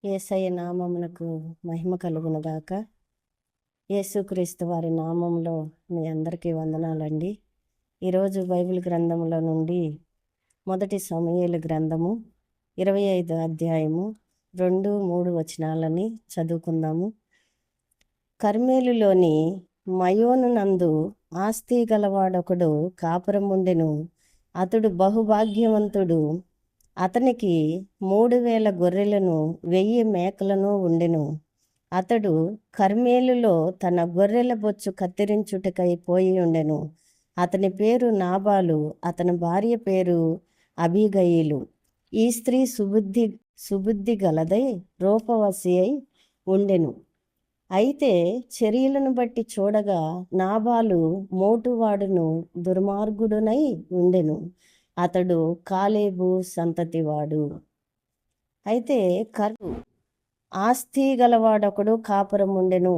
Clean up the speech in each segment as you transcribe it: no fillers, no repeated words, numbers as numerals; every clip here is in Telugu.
యేసయ్య నామమునకు మహిమ కలుగునుగాక. యేసుక్రీస్తు వారి నామంలో మీ అందరికీ వందనాలండి. ఈరోజు బైబిల్ గ్రంథంలో నుండి మొదటి సమూయేలు గ్రంథము 25 అధ్యాయము 2-3 వచనాలని చదువుకుందాము. కర్మేలులోని మయోను నందు ఆస్తి గలవాడొకడు కాపురముండెను. అతడు బహుభాగ్యవంతుడు. అతనికి 3000 గొర్రెలను 1000 మేకలను ఉండెను. అతడు కర్మేలులో తన గొర్రెల బొచ్చు కత్తిరించుటకై పోయి ఉండెను. అతని పేరు నాబాలు, అతని భార్య పేరు అబీగయీలు. ఈ స్త్రీ సుబుద్ధి గలదై రూపవసి అయి ఉండెను. అయితే చర్యలను బట్టి చూడగా నాబాలు మోటువాడును దుర్మార్గుడునై ఉండెను. అతడు కాలేబు సంతతివాడు. అయితే ఆస్తి గలవాడొకడు కాపురం ఉండెను.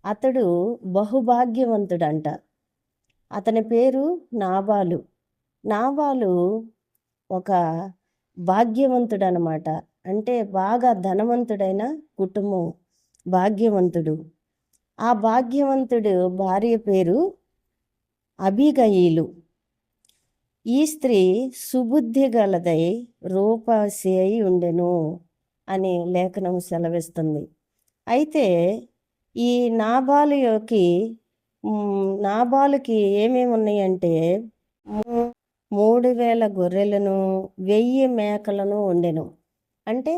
అతడు బహుభాగ్యవంతుడంట. అతని పేరు నాబాలు. నాబాలు ఒక భాగ్యవంతుడు అనమాట. అంటే బాగా ధనవంతుడైన కుటుంబం, భాగ్యవంతుడు. ఆ భాగ్యవంతుడు భార్య పేరు అబీగయీలు. ఈ స్త్రీ సుబుద్ధి గలదై రూపవసి అయి ఉండెను అని లేఖనం సెలవిస్తుంది. అయితే ఈ నాబాలుకి ఏమేమి ఉన్నాయంటే 3000 గొర్రెలను 1000 మేకలను ఉండెను. అంటే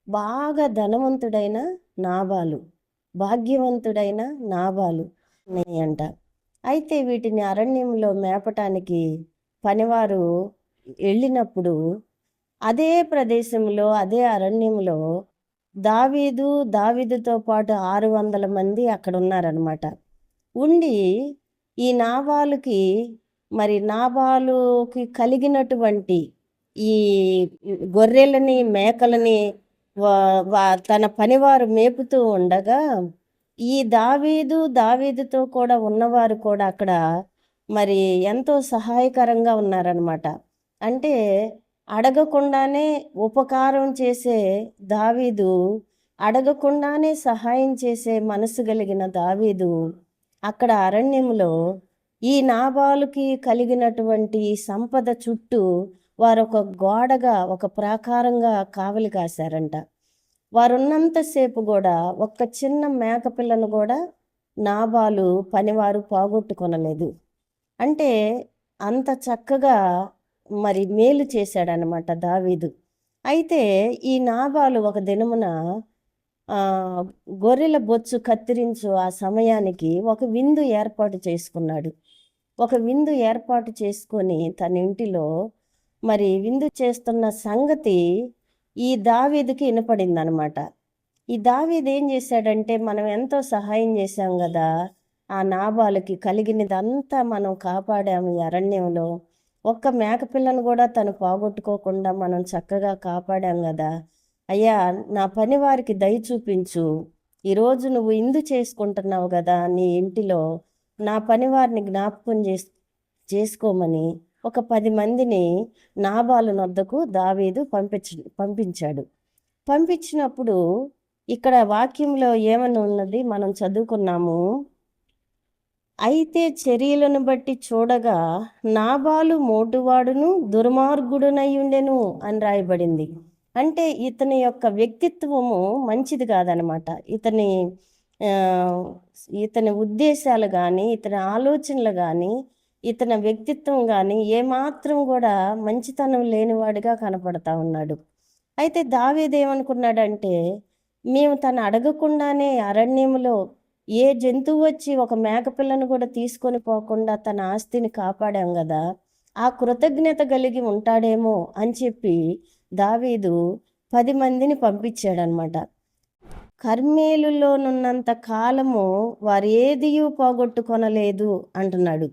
బాగా ధనవంతుడైన నాబాలు, భాగ్యవంతుడైన నాబాలు ఉన్నాయంట. అయితే వీటిని అరణ్యంలో మేపటానికి పనివారు వెళ్ళినప్పుడు అదే ప్రదేశంలో, అదే అరణ్యంలో దావీదుతో పాటు 600 మంది అక్కడ ఉన్నారనమాట. ఉండి ఈ నాబాలుకి కలిగినటువంటి ఈ గొర్రెలని, మేకలని తన పనివారు మేపుతూ ఉండగా ఈ దావీదుతో కూడా ఉన్నవారు కూడా అక్కడ ఎంతో సహాయకరంగా ఉన్నారనమాట. అంటే అడగకుండానే ఉపకారం చేసే దావీదు, అడగకుండానే సహాయం చేసే మనసు కలిగిన దావీదు అక్కడ అరణ్యంలో ఈ నాబాలుకి కలిగినటువంటి సంపద చుట్టూ వారు ఒక గోడగా, ఒక ప్రాకారంగా కావలి కాశారంట. వారున్నంతసేపు కూడా ఒక్క చిన్న మేకపిల్లను కూడా నాబాలు పనివారు పోగొట్టుకొనలేదు. అంటే అంత చక్కగా మేలు చేశాడనమాట దావీదు. అయితే ఈ నాబాలు ఒక దినమున గొర్రెల బొచ్చు కత్తిరించు ఆ సమయానికి ఒక విందు ఏర్పాటు చేసుకున్నాడు. ఒక విందు ఏర్పాటు చేసుకొని తన ఇంటిలో విందు చేస్తున్న సంగతి ఈ దావీదుకి వినపడింది అనమాట. ఈ దావీదు ఏం చేశాడంటే, మనం ఎంతో సహాయం చేశాం కదా, ఆ నాబాలుకి కలిగినదంతా మనం కాపాడాము ఈ అరణ్యంలో, ఒక్క మేకపిల్లను కూడా తను పోగొట్టుకోకుండా మనం చక్కగా కాపాడాం కదా. అయ్యా, నా పని వారికి దయ చూపించు. ఈరోజు నువ్వు ఇందు చేసుకుంటున్నావు కదా నీ ఇంటిలో, నా పని వారిని జ్ఞాపకం చేసుకోమని ఒక 10 మందిని నాబాలు నొద్దకు దావీదు పంపించాడు. పంపించినప్పుడు ఇక్కడ వాక్యంలో ఏమని ఉన్నది మనం చదువుకున్నాము. అయితే చర్యలను బట్టి చూడగా నాబాలు మోటువాడును దుర్మార్గుడునై ఉండెను అని రాయబడింది. అంటే ఇతని యొక్క వ్యక్తిత్వము మంచిది కాదనమాట. ఇతని ఉద్దేశాలు కానీ, ఇతని ఆలోచనలు కానీ, ఇతని వ్యక్తిత్వం కానీ ఏమాత్రం కూడా మంచితనం లేనివాడిగా కనపడతా ఉన్నాడు. అయితే దావీదు ఏమనుకున్నాడంటే, మేము తను అడగకుండానే అరణ్యంలో ఏ జంతువు వచ్చి ఒక మేకపిల్లను కూడా తీసుకొని పోకుండా తన ఆస్తిని కాపాడాం కదా, ఆ కృతజ్ఞత కలిగి ఉంటాడేమో అని చెప్పి దావీదు 10 మందిని పంపించాడనమాట. కర్మేలులోనున్నంత కాలము వారు ఏదియూ పోగొట్టుకొనలేదు అంటున్నాడు.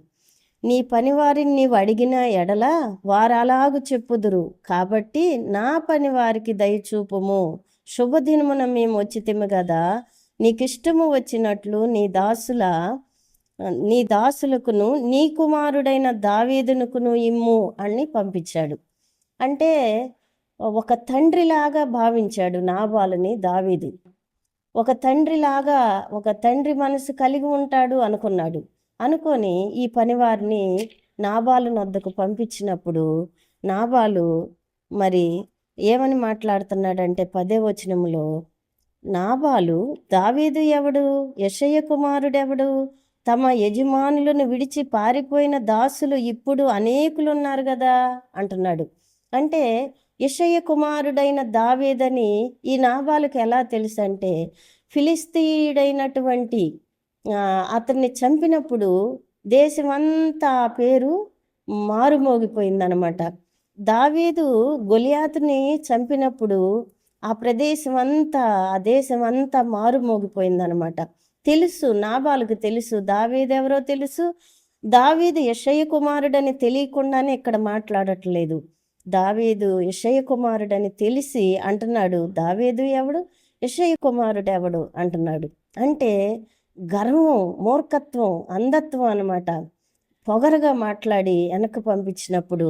నీ పనివారిని నీవు అడిగిన ఎడల వారు అలాగు చెప్పుదురు. కాబట్టి నా పని వారికి దయచూపుము. శుభదినమున మేము వచ్చితిము కదా, నీకిష్టము వచ్చినట్లు నీ దాసులకును నీ కుమారుడైన దావీదునుకును ఇమ్ము అని పంపించాడు. అంటే ఒక తండ్రిలాగా భావించాడు నాబాలుని దావీదు. ఒక తండ్రిలాగా, ఒక తండ్రి మనసు కలిగి ఉంటాడు అనుకున్నాడు. అనుకొని ఈ పనివారిని నాబాలు నొద్దకు పంపించినప్పుడు నాబాలు మరి ఏమని మాట్లాడుతున్నాడంటే 10వ వచనంలో, నాబాలు, దావీదు ఎవడు, యెషయ కుమారుడెవడు, తమ యజమానులను విడిచి పారిపోయిన దాసులు ఇప్పుడు అనేకులున్నారు కదా అంటున్నాడు. అంటే యెషయ కుమారుడైన దావీదని ఈ నాబాలుకి ఎలా తెలుసు అంటే, ఫిలిస్తీయుడైనటువంటి అతన్ని చంపినప్పుడు దేశమంతా ఆ పేరు మారుమోగిపోయిందనమాట. దావీదు గొలియాతుని చంపినప్పుడు ఆ ప్రదేశం అంతా, ఆ దేశం అంతా మారుమోగిపోయిందనమాట. తెలుసు, నాబాలుకు తెలుసు దావీదెవరో తెలుసు. దావీదు యెషయ కుమారుడని తెలియకుండానే ఇక్కడ మాట్లాడట్లేదు. దావీదు యెషయ కుమారుడని తెలిసి అంటున్నాడు, దావీదు ఎవడు, యెషయ కుమారుడు ఎవడు అంటున్నాడు. అంటే గర్వం, మూర్ఖత్వం, అంధత్వం అనమాట. పొగరగా మాట్లాడి వెనక్కి పంపించినప్పుడు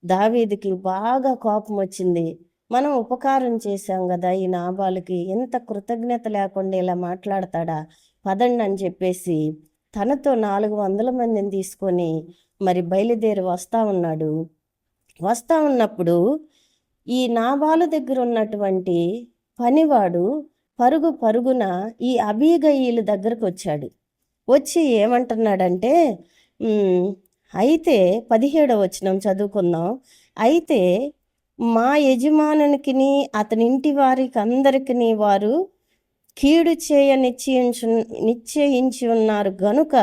దావీదుకి బాగా కోపం వచ్చింది. మనం ఉపకారం చేశాం కదా ఈ నాబాలుకి, ఎంత కృతజ్ఞత లేకుండా ఇలా మాట్లాడతాడా, పదండి అని చెప్పేసి తనతో 400 మందిని తీసుకొని మరి బయలుదేరి వస్తా ఉన్నాడు. వస్తా ఉన్నప్పుడు ఈ నాబాలు దగ్గర ఉన్నటువంటి పనివాడు పరుగు పరుగున ఈ అబీగయీలు దగ్గరకు వచ్చాడు. వచ్చి ఏమంటున్నాడంటే, అయితే 17వ వచనం చదువుకుందాం. అయితే మా యజమానునికిని అతని ఇంటి వారికి అందరికీ వారు కీడు చేయ నిశ్చయించి ఉన్నారు గనుక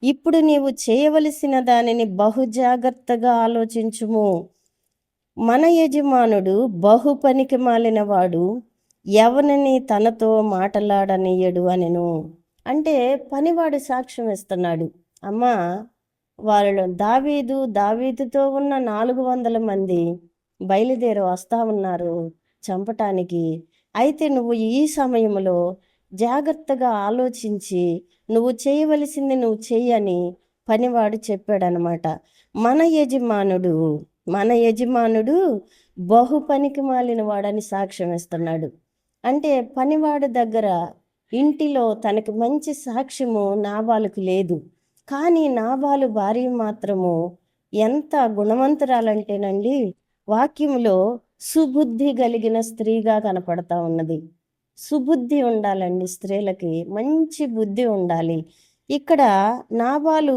ఇప్పుడు నీవు చేయవలసిన దానిని బహుజాగ్రత్తగా ఆలోచించుము. మన యజమానుడు బహు పనికి మాలినవాడు, ఎవరిని తనతో మాటలాడనీయడు అనెను. అంటే పనివాడు సాక్ష్యం ఇస్తున్నాడు. అమ్మా, వాళ్ళు దావీదుతో ఉన్న 400 మంది బయలుదేరి వస్తా ఉన్నారు చంపటానికి. అయితే నువ్వు ఈ సమయంలో జాగ్రత్తగా ఆలోచించి నువ్వు చేయవలసింది నువ్వు చెయ్యని పనివాడు చెప్పాడనమాట. మన యజమానుడు బహు పనికి మాలిన వాడని సాక్ష్యం ఇస్తున్నాడు. అంటే పనివాడు దగ్గర ఇంటిలో తనకి మంచి సాక్ష్యము నాబాలుకు లేదు. కానీ నాబాలు భార్య మాత్రము ఎంత గుణవంతురాలంటేనండి, వాక్యములో సుబుద్ధి కలిగిన స్త్రీగా కనపడతా ఉన్నది. సుబుద్ధి ఉండాలండి, స్త్రీలకి మంచి బుద్ధి ఉండాలి. ఇక్కడ నాబాలు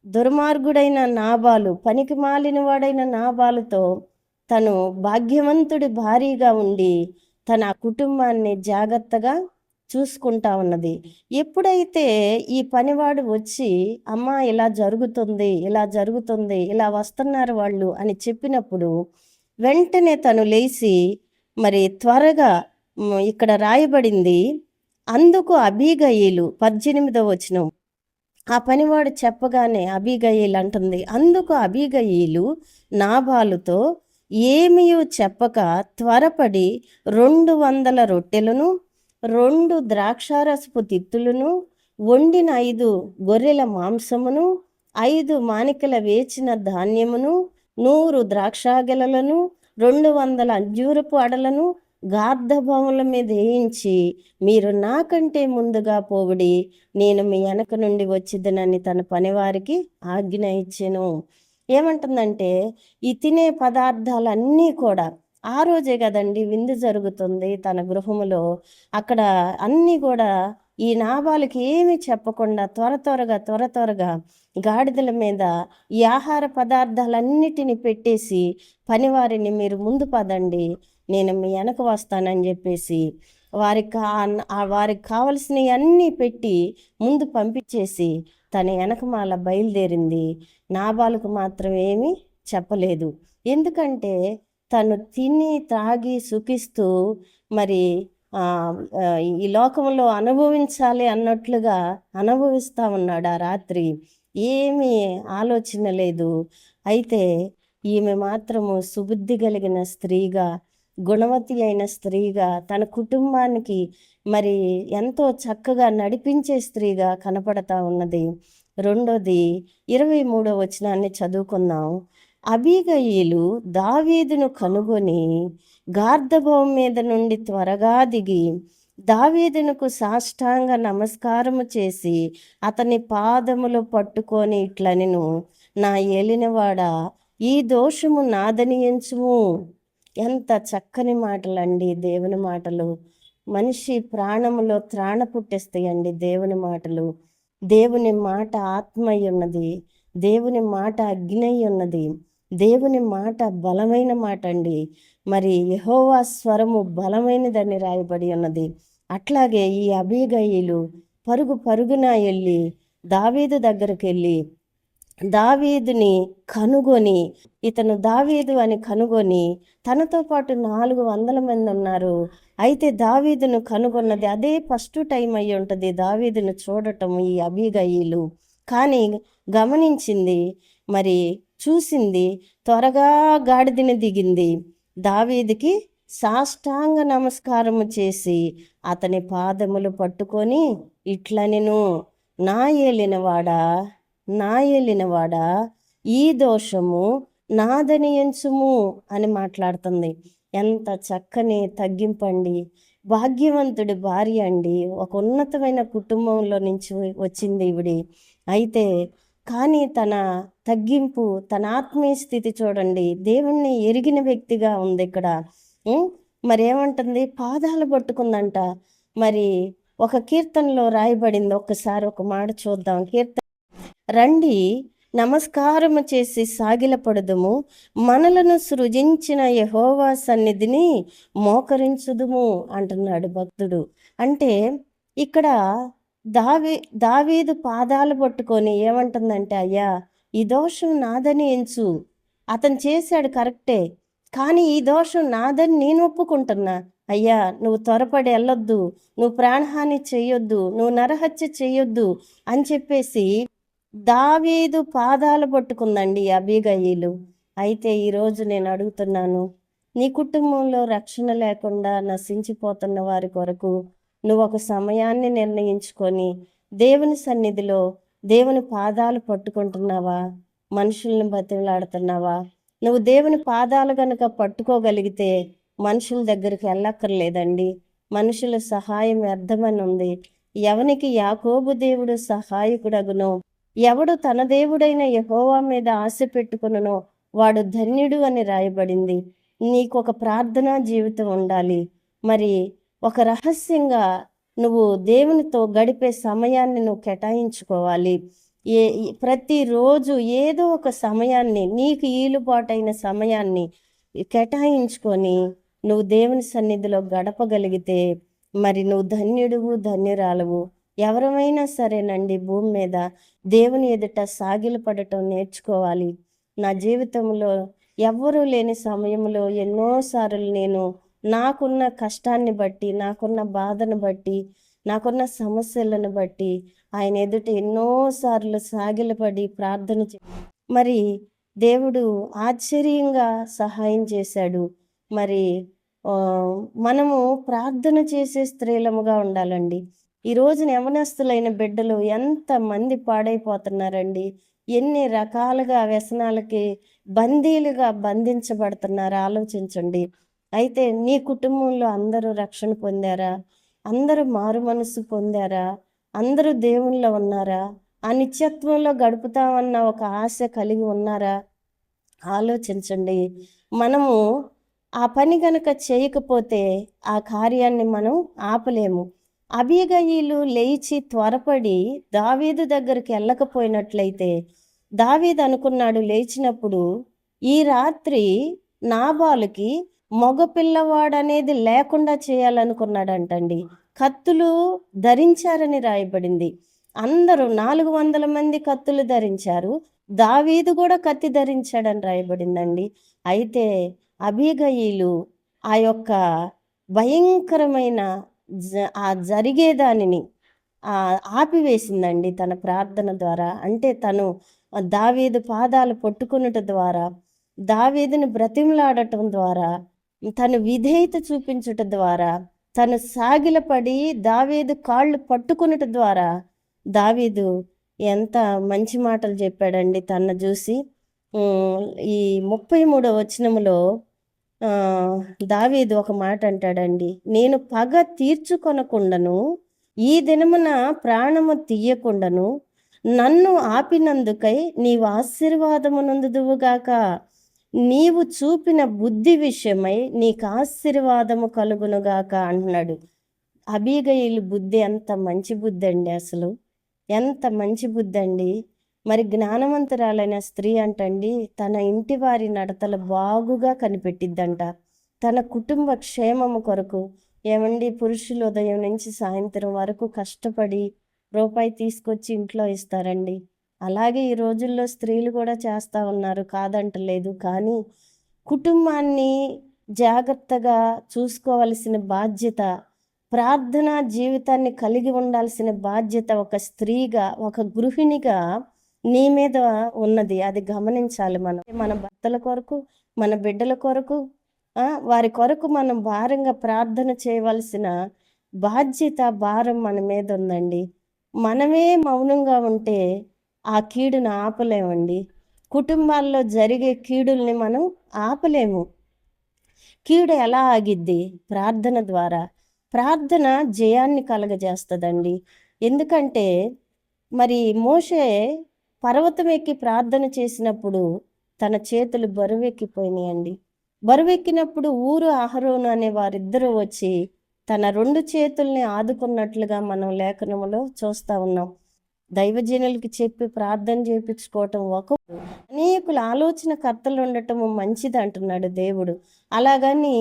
దుర్మార్గుడైన నాబాలు, పనికి మాలిన వాడైన నాబాలుతో తను భాగ్యవంతుడి భార్యగా ఉండి తన కుటుంబాన్ని జాగ్రత్తగా చూసుకుంటా ఉన్నది. ఎప్పుడైతే ఈ పనివాడు వచ్చి, అమ్మ ఇలా జరుగుతుంది, ఇలా వస్తున్నారు వాళ్ళు అని చెప్పినప్పుడు వెంటనే తను లేచి మరి త్వరగా, ఇక్కడ రాయబడింది, అందుకు అబీగయీలు 18వ వచనం, ఆ పనివాడు చెప్పగానే అబీగయీలు అంటుంది, అందుకు అబీగయీలు నాబాలుతో ఏమీయూ చెప్పక త్వరపడి 200 రొట్టెలను, 2 ద్రాక్షారసపు తిత్తులను, వండిన 5 గొర్రెల మాంసమును, 5 మానికల వేచిన ధాన్యమును, 100 ద్రాక్షాగెలలను, 200 అంజూరపు అడలను గార్ధభవముల మీద వేయించి, మీరు నాకంటే ముందుగా పోవుడి, నేను మీ వెనక నుండి వచ్చిద్దనని తన పనివారికి ఆజ్ఞ ఇచ్చెను. ఏమంటుందంటే, ఈ తినే పదార్థాలన్నీ కూడా ఆ రోజే కదండి విందు జరుగుతుంది తన గృహములో. అక్కడ అన్నీ కూడా ఈ నాబాలుకి ఏమీ చెప్పకుండా త్వరగా గాడిదల మీద ఈ ఆహార పదార్థాలన్నిటిని పెట్టేసి పనివారిని, మీరు ముందు పదండి, నేను మీ వెనక వస్తానని చెప్పేసి వారికి కావలసినవి అన్నీ పెట్టి ముందు పంపించేసి తన వెనకమాల బయలుదేరింది. నాబాలుకు మాత్రం ఏమీ చెప్పలేదు. ఎందుకంటే తను తిని తాగి సుఖిస్తూ మరి ఈ లోకంలో అనుభవించాలి అన్నట్లుగా అనుభవిస్తూ ఉన్నాడు ఆ రాత్రి. ఏమీ ఆలోచన లేదు. అయితే ఈమె మాత్రము సుబుద్ధి కలిగిన స్త్రీగా, గుణవతి అయిన స్త్రీగా, తన కుటుంబానికి మరి ఎంతో చక్కగా నడిపించే స్త్రీగా కనపడతా ఉన్నది. రెండోది 23వ వచనాన్ని చదువుకుందాం. అబీగయీలు దావీదును కనుగొని గార్ధబం మీద నుండి త్వరగా దిగి దావీదునకు సాష్టాంగ నమస్కారము చేసి అతని పాదములు పట్టుకొని ఇట్లనెను, నా ఏలినవాడా, ఈ దోషము నాదని ఎంచుము. ఎంత చక్కని మాటలండి దేవుని మాటలు. మనిషి ప్రాణములో త్రాణ పుట్టిస్తాయండి దేవుని మాటలు. దేవుని మాట ఆత్మయ్య ఉన్నది, దేవుని మాట అగ్నయ్య ఉన్నది, దేవుని మాట బలమైన మాట అండి. మరి యెహోవా స్వరము బలమైనదని రాయబడి ఉన్నది. అట్లాగే ఈ అబీగయీలు పరుగున వెళ్ళి దావీదు దగ్గరికి వెళ్ళి దావీదుని కనుగొని, ఇతను దావీదు అని కనుగొని, తనతో పాటు 400 మంది ఉన్నారు. అయితే దావీదును కనుగొన్నది అదే ఫస్ట్ టైం అయ్యి ఉంటుంది దావీదును చూడటం ఈ అబీగయీలు. కానీ గమనించింది, మరి చూసింది, త్వరగా గాడిదని దిగింది, దావీదుకి సాష్టాంగ నమస్కారము చేసి అతని పాదములు పట్టుకొని ఇట్లనెను, నా ఏలినవాడా, నా ఏలినవాడా, ఈ దోషము నాదని ఎంచుము అని మాట్లాడుతుంది. ఎంత చక్కని తగ్గింపండి. భాగ్యవంతుడి భార్య అండి, ఒక ఉన్నతమైన కుటుంబంలో నుంచి వచ్చింది ఈవిడి. అయితే కానీ తన తగ్గింపు, తన ఆత్మీయ స్థితి చూడండి, దేవుణ్ణి ఎరిగిన వ్యక్తిగా ఉంది ఇక్కడ. మరి ఏమంటుంది, పాదాలు పట్టుకుందంట. మరి ఒక కీర్తనలో రాయబడింది, ఒక్కసారి ఒక మాట చూద్దాం. కీర్తన, రండి నమస్కారము చేసి సాగిలపడుదుము, మనలను సృజించిన యెహోవా సన్నిధిని మోకరించుదుము అంటున్నాడు భక్తుడు. అంటే ఇక్కడ దావీదు పాదాలు పట్టుకొని ఏమంటుందంటే, అయ్యా, ఈ దోషం నాదని ఎంచు. అతను చేశాడు కరెక్టే, కానీ ఈ దోషం నాదని నేను ఒప్పుకుంటున్నా. అయ్యా, నువ్వు త్వరపడి వెళ్ళొద్దు, నువ్వు ప్రాణహాని చెయ్యొద్దు, నువ్వు నరహత్య చెయ్యొద్దు అని చెప్పేసి దావీదు పాదాలు పట్టుకుందండి అబీగయీలు. అయితే ఈరోజు నేను అడుగుతున్నాను, నీ కుటుంబంలో రక్షణ లేకుండా నశించిపోతున్న వారి కొరకు నువ్వు ఒక సమయాన్ని నిర్ణయించుకొని దేవుని సన్నిధిలో దేవుని పాదాలు పట్టుకుంటున్నావా? మనుషుల్ని బతిమలాడుతున్నావా? నువ్వు దేవుని పాదాలు గనుక పట్టుకోగలిగితే మనుషుల దగ్గరికి వెళ్ళక్కర్లేదండి. మనుషుల సహాయం వ్యర్థమని ఉంది. ఎవనికి యాకోబు దేవుడు సహాయకుడగునో, ఎవడు తన దేవుడైన యెహోవా మీద ఆశ పెట్టుకునునో వాడు ధన్యుడు అని రాయబడింది. నీకు ఒక ప్రార్థనా జీవితం ఉండాలి. మరి ఒక రహస్యంగా నువ్వు దేవునితో గడిపే సమయాన్ని నువ్వు కేటాయించుకోవాలి. ప్రతిరోజు ఏదో ఒక సమయాన్ని, నీకు ఈలుబాటైన సమయాన్ని కేటాయించుకొని నువ్వు దేవుని సన్నిధిలో గడపగలిగితే మరి నువ్వు ధన్యుడువు, ధన్యురాలువు. ఎవరమైనా సరేనండి, భూమి మీద దేవుని ఎదుట సాగిలపడటం నేర్చుకోవాలి. నా జీవితంలో ఎవ్వరూ లేని సమయంలో ఎన్నోసార్లు నేను నాకున్న కష్టాన్ని బట్టి, నాకున్న బాధను బట్టి, నాకున్న సమస్యలను బట్టి ఆయన ఎదుట ఎన్నోసార్లు సాగిలపడి ప్రార్థన మరి దేవుడు ఆశ్చర్యంగా సహాయం చేశాడు. మరి మనము ప్రార్థన చేసే స్త్రీలముగా ఉండాలండి. ఈ రోజున యవనస్తులైన బిడ్డలు ఎంతమంది పాడైపోతున్నారండి. ఎన్ని రకాలుగా వ్యసనాలకి బందీలుగా బంధించబడుతున్నారు, ఆలోచించండి. అయితే నీ కుటుంబంలో అందరూ రక్షణ పొందారా? అందరూ మారు మనసు పొందారా? అందరూ దేవునిలో ఉన్నారా? ఆ నిత్యత్వంలో గడుపుతామన్న ఒక ఆశ కలిగి ఉన్నారా? ఆలోచించండి. మనము ఆ పని గనక చేయకపోతే ఆ కార్యాన్ని మనం ఆపలేము. అబీగయీలు లేచి త్వరపడి దావీదు దగ్గరికి వెళ్ళకపోయినట్లయితే, దావీదు అనుకున్నాడు లేచినప్పుడు, ఈ రాత్రి నాబాలుకి మగ పిల్లవాడనేది లేకుండా చేయాలనుకున్నాడంటండి. కత్తులు ధరించారని రాయబడింది. అందరూ 400 మంది కత్తులు ధరించారు, దావీదు కూడా కత్తి ధరించాడని రాయబడిందండి. అయితే అబీగయీలు ఆ యొక్క భయంకరమైన ఆ జరిగేదానిని ఆపివేసిందండి తన ప్రార్థన ద్వారా. అంటే తను దావీదు పాదాలు పట్టుకునుట ద్వారా, దావీదుని బ్రతిమలాడటం ద్వారా, తను విధేయత చూపించుట ద్వారా, తను సాగిలపడి దావీదు కాళ్ళు పట్టుకునుట ద్వారా దావీదు ఎంత మంచి మాటలు చెప్పాడండి తను చూసి. ఈ 33వ వచనములో దావీదు ఒక మాట అంటాడండి, నేను పగ తీర్చుకొనకుండాను ఈ దినమున ప్రాణము తీయకుండాను నన్ను ఆపినందుకై నీవు ఆశీర్వాదమునందుదువుగాక. నీవు చూపిన బుద్ధి విషయమై నీకు ఆశీర్వాదము కలుగునుగాక అంటున్నాడు. అబీగయిలు బుద్ధి ఎంత మంచి బుద్ధి అండి, అసలు ఎంత మంచి బుద్ధి అండి. మరి జ్ఞానవంతురాలైన స్త్రీ అంటండి తన ఇంటి వారి నడతలు బాగుగా కనిపెట్టిద్దంట, తన కుటుంబ క్షేమము కొరకు. ఏమండి, పురుషులు ఉదయం నుంచి సాయంత్రం వరకు కష్టపడి రూపాయి తీసుకొచ్చి ఇంట్లో ఇస్తారండి. అలాగే ఈ రోజుల్లో స్త్రీలు కూడా చేస్తూ ఉన్నారు, కాదంటలేదు. కానీ కుటుంబాన్ని జాగ్రత్తగా చూసుకోవలసిన బాధ్యత, ప్రార్థనా జీవితాన్ని కలిగి ఉండాల్సిన బాధ్యత ఒక స్త్రీగా, ఒక గృహిణిగా నీ మీద ఉన్నది. అది గమనించాలి మనం. మన భర్తల కొరకు, మన బిడ్డల కొరకు, వారి కొరకు మనం భారంగా ప్రార్థన చేయవలసిన బాధ్యత, భారం మన మీద ఉందండి. మనమే మౌనంగా ఉంటే ఆ కీడును ఆపలేమండి. కుటుంబాల్లో జరిగే కీడుల్ని మనం ఆపలేము. కీడు ఎలా ఆగిద్ది? ప్రార్థన ద్వారా. ప్రార్థన జయాన్ని కలగజేస్తుందండి. ఎందుకంటే మరి మోషే పర్వతం ఎక్కి ప్రార్థన చేసినప్పుడు తన చేతులు బరువెక్కిపోయినాయండి. బరువెక్కినప్పుడు ఊరు అహరోను అనే వారిద్దరూ వచ్చి తన 2 చేతుల్ని ఆదుకున్నట్లుగా మనం లేఖనంలో చూస్తూ ఉన్నాం. దైవజనులకి చెప్పి ప్రార్థన చేయించుకోవటం ఒక, అనేకుల ఆలోచనకర్తలు ఉండటం మంచిది అంటున్నాడు దేవుడు. అలాగని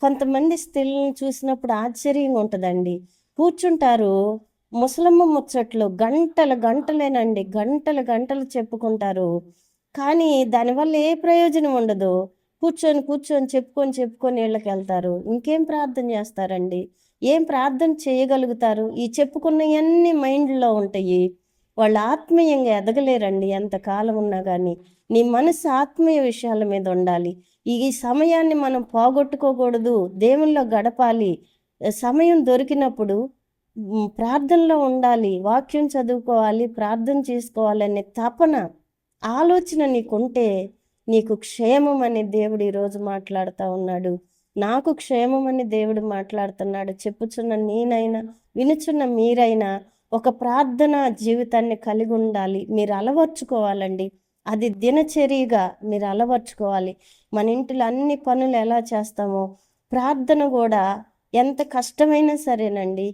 కొంతమంది స్త్రీలను చూసినప్పుడు ఆశ్చర్యంగా ఉంటుందండి. కూర్చుంటారు, ముసలమ్మ ముచ్చట్లు గంటలు గంటలేనండి, గంటలు గంటలు చెప్పుకుంటారు. కానీ దానివల్ల ఏ ప్రయోజనం ఉండదు. కూర్చొని కూర్చొని చెప్పుకొని వీళ్ళకి వెళ్తారు. ఇంకేం ప్రార్థన చేస్తారండి? ఏం ప్రార్థన చేయగలుగుతారు? ఈ చెప్పుకున్నవన్నీ మైండ్లో ఉంటాయి. వాళ్ళు ఆత్మీయంగా ఎదగలేరండి ఎంతకాలం ఉన్నా కానీ. నీ మనసు ఆత్మీయ విషయాల మీద ఉండాలి. ఈ సమయాన్ని మనం పోగొట్టుకోకూడదు, దేవుల్లో గడపాలి. సమయం దొరికినప్పుడు ప్రార్థనలో ఉండాలి, వాక్యం చదువుకోవాలి, ప్రార్థన చేసుకోవాలనే తపన, ఆలోచన నీకుంటే నీకు క్షేమం అని దేవుడు ఈరోజు మాట్లాడుతూ ఉన్నాడు. నాకు క్షేమం అని దేవుడు మాట్లాడుతున్నాడు. చెప్పుచున్న నేనైనా వినుచున్న మీరైనా ఒక ప్రార్థన జీవితాన్ని కలిగి ఉండాలి. మీరు అలవర్చుకోవాలండి. అది దినచర్యగా మీరు అలవర్చుకోవాలి. మన ఇంటిలో అన్ని పనులు ఎలా చేస్తామో ప్రార్థన కూడా ఎంత కష్టమైనా సరేనండి,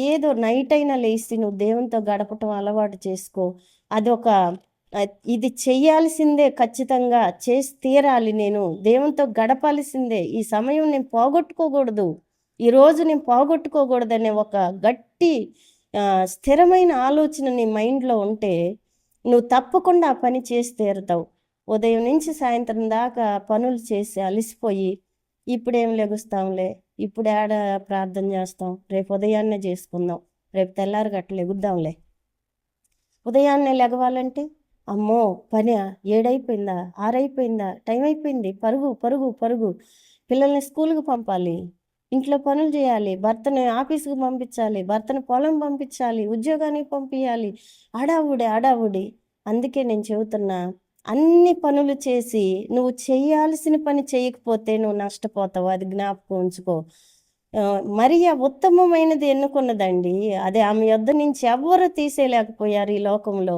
ఏదో నైట్ అయినా లేచి నువ్వు దేవునితో గడపటం అలవాటు చేసుకో. అదొక ఇది చెయ్యాల్సిందే, ఖచ్చితంగా చేసి తీరాలి, నేను దేవునితో గడపాల్సిందే, ఈ సమయం నేను పోగొట్టుకోకూడదు, ఈరోజు నేను పోగొట్టుకోకూడదనే ఒక గట్టి స్థిరమైన ఆలోచన నీ మైండ్లో ఉంటే నువ్వు తప్పకుండా ఆ పని చేసి తీరుతావు. ఉదయం నుంచి సాయంత్రం దాకా పనులు చేసి అలసిపోయి ఇప్పుడేం లెగుస్తాంలే, ఇప్పుడు ఏడ ప్రార్థన చేస్తాం, రేపు ఉదయాన్నే చేసుకుందాం, రేపు తెల్లారి గట్ల లెగుద్దాంలే. ఉదయాన్నే లెగవాలంటే అమ్మో పని 7 అయిపోయిందా, 6 అయిపోయిందా, టైం అయిపోయింది, పరుగు పరుగు పరుగు. పిల్లల్ని స్కూల్కి పంపాలి, ఇంట్లో పనులు చేయాలి, భర్తని ఆఫీస్కి పంపించాలి, భర్తని పొలం పంపించాలి, ఉద్యోగానికి పంపించాలి, అడావుడి అడావుడి. అందుకే నేను చెబుతున్నా, అన్ని పనులు చేసి నువ్వు చేయాల్సిన పని చేయకపోతే నువ్వు నష్టపోతావు. అది జ్ఞాపకం ఉంచుకో. మరియా ఉత్తమమైనది ఎన్నుకున్నదండి. అదే ఆమె యొద్ద నుంచి ఎవ్వరు తీసేయలేకపోయారు ఈ లోకంలో.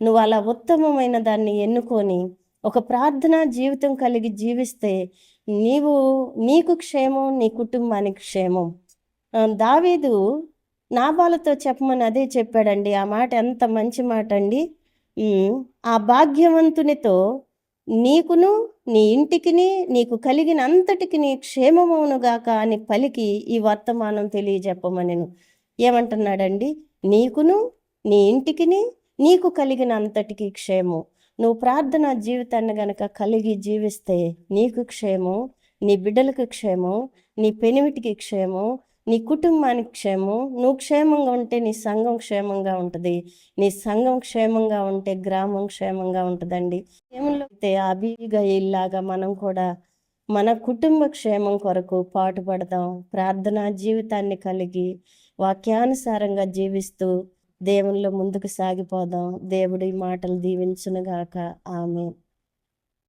నువ్వు అలా ఉత్తమమైన దాన్ని ఎన్నుకొని ఒక ప్రార్థనా జీవితం కలిగి జీవిస్తే నీకు క్షేమం, నీ కుటుంబానికి క్షేమం. దావీదు నాబాలుతో చెప్పమని అదే చెప్పాడండి. ఆ మాట ఎంత మంచి మాట అండి. ఆ భాగ్యవంతునితో నీకును నీ ఇంటికిని నీకు కలిగిన అంతటికి నీ క్షేమమవునుగాక అని పలికి ఈ వర్తమానం తెలియజెప్పమనెను. ఏమంటున్నాడండి? నీకును నీ ఇంటికిని నీకు కలిగిన అంతటికి క్షేమం. నువ్వు ప్రార్థనా జీవితాన్ని గనక కలిగి జీవిస్తే నీకు క్షేమం, నీ బిడ్డలకు క్షేమం, నీ పెనిమిటికి క్షేమం, నీ కుటుంబానికి క్షేమం. నువ్వు క్షేమంగా ఉంటే నీ సంఘం క్షేమంగా ఉంటుంది, నీ సంఘం క్షేమంగా ఉంటే గ్రామం క్షేమంగా ఉంటుందండి. క్షేమంలో అయితే అబీగయిల్లాగా మనం కూడా మన కుటుంబ క్షేమం కొరకు పాటుపడదాం. ప్రార్థనా జీవితాన్ని కలిగి వాక్యానుసారంగా జీవిస్తూ దేవునిలో ముందుకు సాగిపోదాం. దేవుడి మాటలు దీవించునుగాక. ఆమేన్.